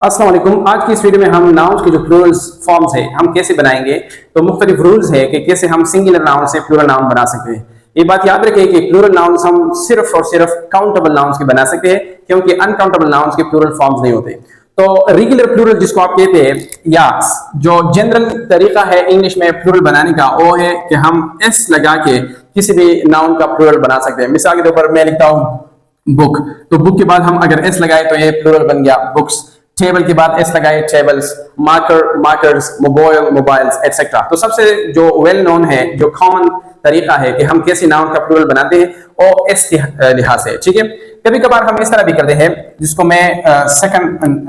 अस्सलाम वालेकुम। आज की इस वीडियो में हम नाउन्स के जो प्लूरल फॉर्म्स है हम कैसे बनाएंगे। तो मुख्तलिफ रूल्स है कि कैसे हम सिंगुलर नाउन से प्लूरल नाउन बना सकते हैं। ये बात याद रखें कि प्लूरल नाउन्स हम सिर्फ और सिर्फ काउंटेबल नाउन्स के बना सकते हैं, क्योंकि अनकाउंटेबल नाउन्स के प्लूरल फॉर्म्स नहीं होते। तो रेगुलर प्लूरल जिसको आप कहते हैं, या जो जनरल तरीका है इंग्लिश में प्लूरल बनाने का, वो है कि हम एस लगा के किसी भी नाउन का प्लूरल बना सकते हैं। मिसाल के तौर पर मैं लिखता हूँ बुक, तो बुक के बाद हम अगर एस लगाए तो ये प्लूरल बन गया बुक्स। टेबल के बाद एस लगाए tables, marker markers, mobile mobiles etcetera. तो सबसे जो वेल नोन है, जो कॉमन तरीका है कि हम कैसे नाउन का प्लूरल बनाते हैं और एस के लिहाज से, ठीक है। कभी कभार हम इस तरह भी करते हैं, जिसको मैं सेकंड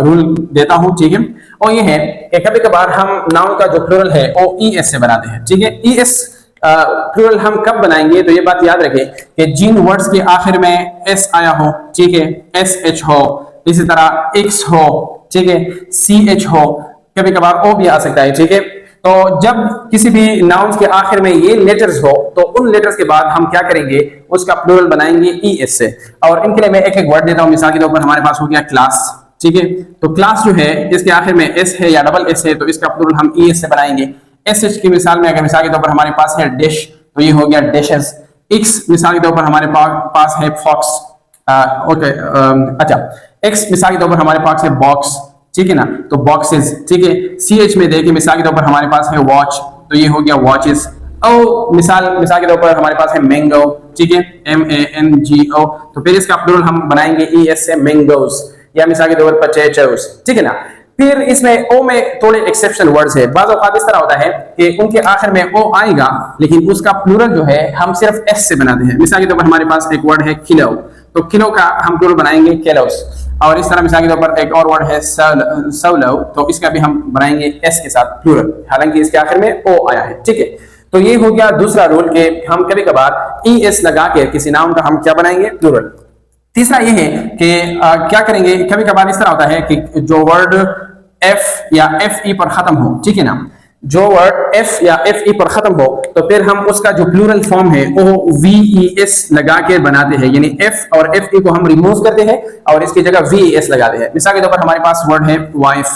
रूल देता हूं, ठीक है। और ये है कि कभी कभार हम नाउन का जो प्लूरल है वो ई एस से बनाते हैं, ठीक है। ई एस प्लूरल हम कब बनाएंगे, तो ये बात याद रखें कि जिन वर्ड्स के आखिर में एस आया हो, ठीक है, एस एच हो, इसी तरह एक्स हो, ठीक है, सी एच हो, कभी कभार ओ भी आ सकता है, ठीक है। तो जब किसी भी नाउन्स के आखिर में ये लेटर्स हो, तो उन लेटर्स के बाद हम क्या करेंगे, उसका प्लूरल बनाएंगे ई एस से। और इनके लिए मैं एक एक वर्ड देता हूं। मिसाल के तौर पर हमारे पास हो गया क्लास, ठीक है। तो क्लास जो है इसके आखिर में एस है या डबल एस है, तो इसका प्लूरल हम ई एस से बनाएंगे। एस एच की मिसाल में अगर मिसाल के तौर पर हमारे पास है डिश, तो ये हो गया डिशेस। एक्स मिसाल के तौर पर हमारे पास है फॉक्स, अच्छा, एक्स मिसाल के तौर पर हमारे पास है बॉक्स, ठीक है ना, तो बॉक्सेस, ठीक है। सी एच में देखिए मिसाल के तौर पर हमारे पास है वॉच, तो ये हो गया वॉचेस। ओ मिसाल के तौर पर हमारे पास है मैंगो, ठीक है, एम ए एन जी ओ, तो फिर इसका प्लूरल हम बनाएंगे ई एस से, मैंगोस। या मिसाल के तौर पर पोटैटोस, ठीक है ना। फिर इसमें ओ में थोड़े एक्सेप्शनल वर्ड्स है। बाज़ औक़ात इस तरह होता है कि उनके आखिर में ओ आएगा, लेकिन उसका प्लूरल जो है हम सिर्फ एस से बनाते हैं। मिसाल के तौर पर हमारे पास एक वर्ड है किलो, तो किलो का हम प्लूरल बनाएंगे केलोस। और इस तरह मिसाल के तौर पर एक और वर्ड है सोलो, तो इसका भी हम बनाएंगे एस के साथ प्लूरल, हालांकि इसके आखिर में ओ आया है, ठीक है। तो ये हो गया दूसरा रूल कि हम कभी कभार ई एस लगा के किसी नाउन का हम क्या बनाएंगे, प्लूरल। तीसरा ये है कि क्या करेंगे, कभी कभार इस तरह होता है कि जो वर्ड एफ या एफ ई पर खत्म हो, ठीक है ना, जो वर्ड एफ या एफ ई पर खत्म हो, तो फिर हम उसका जो प्लूरल फॉर्म है वो वी ई एस लगा के बनाते हैं। यानी एफ और एफ ई को हम रिमूव करते हैं और इसकी जगह वी ई एस लगाते हैं। मिसाल के तौर पर हमारे पास वर्ड है वाइफ,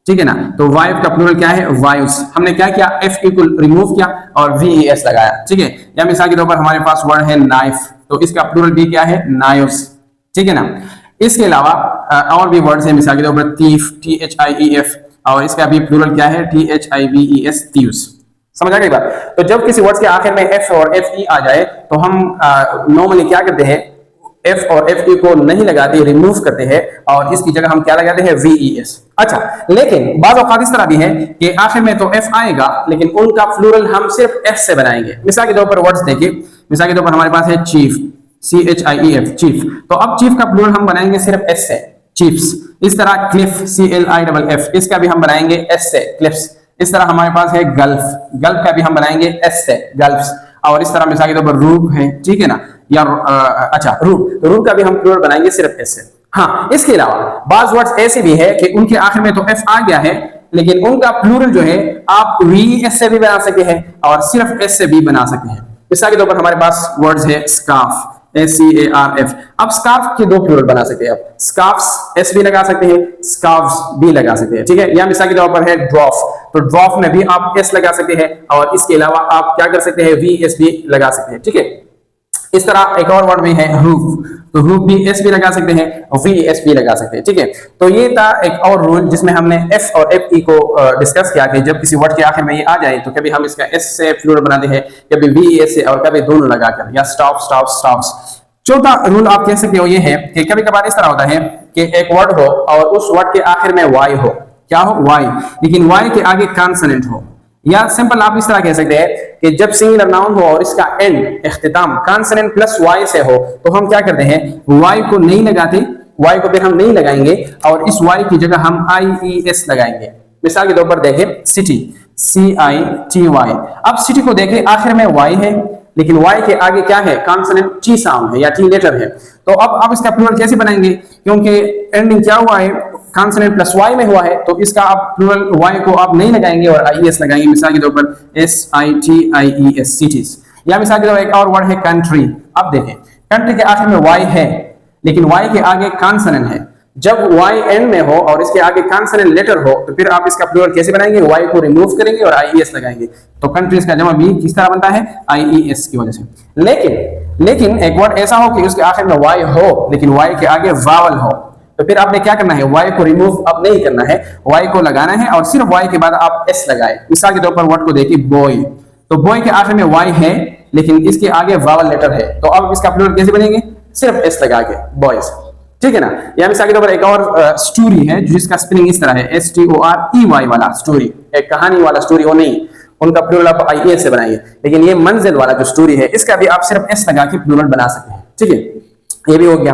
ठीक है ना, तो वाइफ का प्लूरल क्या है, वाइफ्स। हमने क्या किया, एफ ई को रिमूव किया और वी ई एस लगाया, ठीक है। या मिसाल के तौर पर हमारे पास वर्ड है नाइफ, तो इसका प्लूरल भी क्या है, नाइफ्स, ठीक है ना। इसके अलावा और भी वर्ड्स हैं, मिसाल के तौर पर thief, T H I E F, और इसका भी प्लूरल क्या है, T H I V E S, thieves. समझ आ गई बात। तो जब किसी वर्ड्स के आखिर में एफ और एफ ई आ जाए, तो हम नॉर्मली क्या करते हैं, एफ और एफ ई को नहीं लगाते, रिमूव करते हैं और इसकी जगह हम क्या लगाते हैं, वी ई एस। अच्छा, लेकिन बाज़ औक़ात इस तरह भी है कि आखिर में तो एफ आएगा, लेकिन उनका प्लूरल हम सिर्फ एस से बनाएंगे। मिसाल के तौर पर वर्ड्स देखिए, मिसाल के तौर पर हमारे पास है chief, C H I E F, chief. तो अब चीफ का प्लूरल हम बनाएंगे सिर्फ एस से, चीफ्स। इस तरह cliff, C L I double F, इसका भी हम बनाएंगे एस से, क्लिफ्स। इस तरह हमारे पास है गल्फ, गल्फ का भी हम बनाएंगे एस से, गल्फ्स। और इस तरह मिसाल के तौर पर रूप है, ठीक है ना, या अच्छा रूप का भी हम प्लूरल बनाएंगे सिर्फ एस से। हाँ, इसके अलावा बाज़ वर्ड्स ऐसे भी है कि उनके आखिर में तो एफ आ गया है, लेकिन उनका प्लूरल जो है आप वी एस से भी बना सकते हैं और सिर्फ एस से भी बना सकते हैं। मिसाल के तौर पर हमारे पास वर्ड्स है स्कार्फ, SCARF। अब स्कार्फ के दो प्लूरल बना सकते हैं, आप स्कार्फ्स एस भी लगा सकते हैं, स्कार्फ्स भी लगा सकते हैं, ठीक है। या मिसाल के तौर पर है ड्रॉफ, तो ड्रॉफ में भी आप एस लगा सकते हैं और इसके अलावा आप क्या कर सकते हैं, वी एस भी लगा सकते हैं, ठीक है। इस तरह एक और वर्ड में है रूफ, तो रूफ भी एस भी लगा सकते हैं और वी एस भी लगा सकते हैं, ठीक है। तो ये था एक और रूल जिसमें हमने एफ और एफ ई को डिस्कस किया कि जब किसी वर्ड के आखिर में ये आ जाए तो कभी हम इसका एस से प्लूरल बनाते हैं, कभी वी एस से, और कभी दोनों लगाकर, या स्टॉप स्टॉप स्टॉप्स। चौथा रूल आप कह सकते हो ये है कि कभी कभार इस तरह होता है कि एक वर्ड हो और उस वर्ड के आखिर में वाई हो, क्या हो, वाई, लेकिन वाई के आगे कॉन्सोनेंट हो। या सिंपल आप इस तरह कह सकते हैं कि जब सिंगुलर नाउन हो और इसका एंड इख्तिताम कॉन्सोनेंट प्लस वाई से हो, तो हम क्या करते हैं, वाई को नहीं लगाते, वाई को फिर हम नहीं लगाएंगे और इस वाई की जगह हम आई ई एस लगाएंगे। मिसाल के तौर पर देखें city, C I T Y. अब सिटी को देखें, आखिर में वाई है, लेकिन वाई के आगे क्या है, कॉन्सोनेंट टी साउंड है या टी लेटर है। तो अब आप इसका प्लूरल कैसे बनाएंगे, क्योंकि एंडिंग क्या हुआ है, कॉन्सोनेंट प्लस वाई में हुआ है, तो इसका आप प्लूरल वाई को आप नहीं लगाएंगे और आई एस लगाएंगे। मिसाल के तौर पर S I T I E S, cities. या मिसाल के तौर पर एक और वर्ड है कंट्री। अब देखें, कंट्री के आखिर में वाई है, लेकिन वाई के आगे कॉन्सोनेंट है, जब y एंड में हो और इसके आगे कॉन्सोनेंट लेटर हो तो फिर आप इसका प्लूरल कैसे बनाएंगे, y को रिमूव करेंगे और ies लगाएंगे, तो कंट्रीज का जमा भी किस तरह बनता है, ies की वजह से। लेकिन एक वर्ड ऐसा हो कि उसके आखिर में y हो लेकिन y के आगे वावल हो, तो फिर आपने क्या करना है, y को रिमूव अब नहीं करना है, y को लगाना है और सिर्फ y के बाद आप s लगाए। मिसाल के तौर पर वर्ड को देखिए बॉय, तो बॉय के आखिर में y है लेकिन इसके आगे वावल लेटर है, तो अब इसका प्लूरल कैसे बनेंगे, सिर्फ s लगा के बॉयज, ठीक है ना। या मिसाल के तौर पर एक और स्टोरी है जिसका स्पेलिंग इस तरह है STOREY वाला स्टोरी, एक कहानी वाला स्टोरी हो नहीं, उनका प्लूरल आप IE से बनाइए, लेकिन ये मंजिल वाला जो स्टोरी है इसका भी आप सिर्फ s लगा के प्लूरल बना सकते हैं, ठीक है। ये भी हो गया।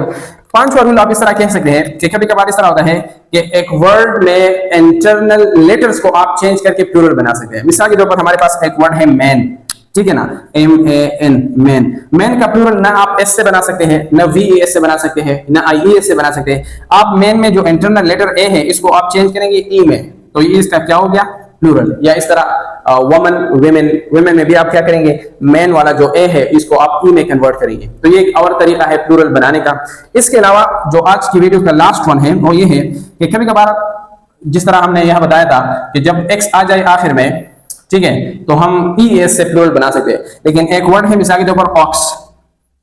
पांचवा रूल आप इस तरह कह सकते हैं कि कभी कभार इस तरह होता है कि एक वर्ड में इंटरनल लेटर्स को आप चेंज करके प्लूरल बना सकते हैं। मिसाल के तौर पर हमारे पास एक वर्ड है मैन, ठीक है ना, MAN, मैन। मैन का प्लूरल ना आप s से बना सकते हैं, ना VES से बना सकते हैं, ना IES से बना सकते हैं। आप मैन में जो इंटरनल लेटर A है इसको आप चेंज करेंगे E में, तो ये इसका क्या हो गया, प्लूरल। या इस तरह वमन, विमेन में भी आप क्या करेंगे, मैन वाला जो A है इसको आप E में कन्वर्ट करेंगे, तो ये एक और तरीका है प्लूरल बनाने का। इसके अलावा जो आज की वीडियो का लास्ट वन है वो ये है कि कभी कभार जिस तरह हमने यह बताया था कि जब x आ जाए आखिर में, ठीक है, तो हम ES से प्लूरल बना सकते हैं। लेकिन एक वर्ड है मिसाल के तौर पर ऑक्स,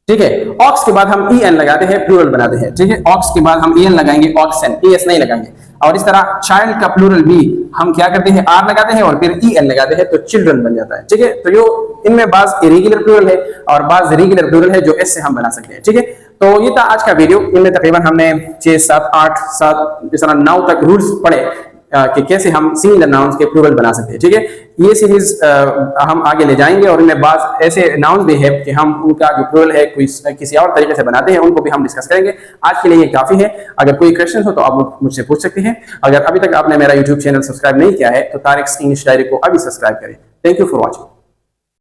ठीक है, ऑक्स के बाद हम EN लगाते हैं, प्लूरल बनाते हैं, ठीक है, ऑक्स के बाद हम EN लगाएंगे, ऑक्सन, ES नहीं लगाएंगे। और इस तरह चाइल्ड का प्लूरल भी हम क्या करते हैं, R लगाते हैं और फिर EN लगाते हैं, तो चिल्ड्रन बन जाता है, ठीक है। तो यो इनमें बाज इरेगुलर प्लूरल है और बाज रेगुलर प्लूरल है जो S से हम बना सकते हैं, ठीक है। तो ये था आज का वीडियो। इनमें तकरीबन हमने 6, 7, 8, 7 इस तरह 9 तक रूल्स पढ़े कि कैसे हम सिंगुलर नाउन्स के प्लूरल बना सकते हैं, ठीक है। ये सीरीज हम आगे ले जाएंगे और इनमें बात ऐसे नाउन्स भी है कि हम उनका जो प्लूरल है कोई किसी और तरीके से बनाते हैं, उनको भी हम डिस्कस करेंगे। आज के लिए ये काफी है। अगर कोई क्वेश्चन हो तो आप मुझसे पूछ सकते हैं। अगर अभी तक आपने मेरा यूट्यूब चैनल सब्सक्राइब नहीं किया है तो तारिक्स इंग्लिश डायरी को अभी सब्सक्राइब करें। Thank you for watching.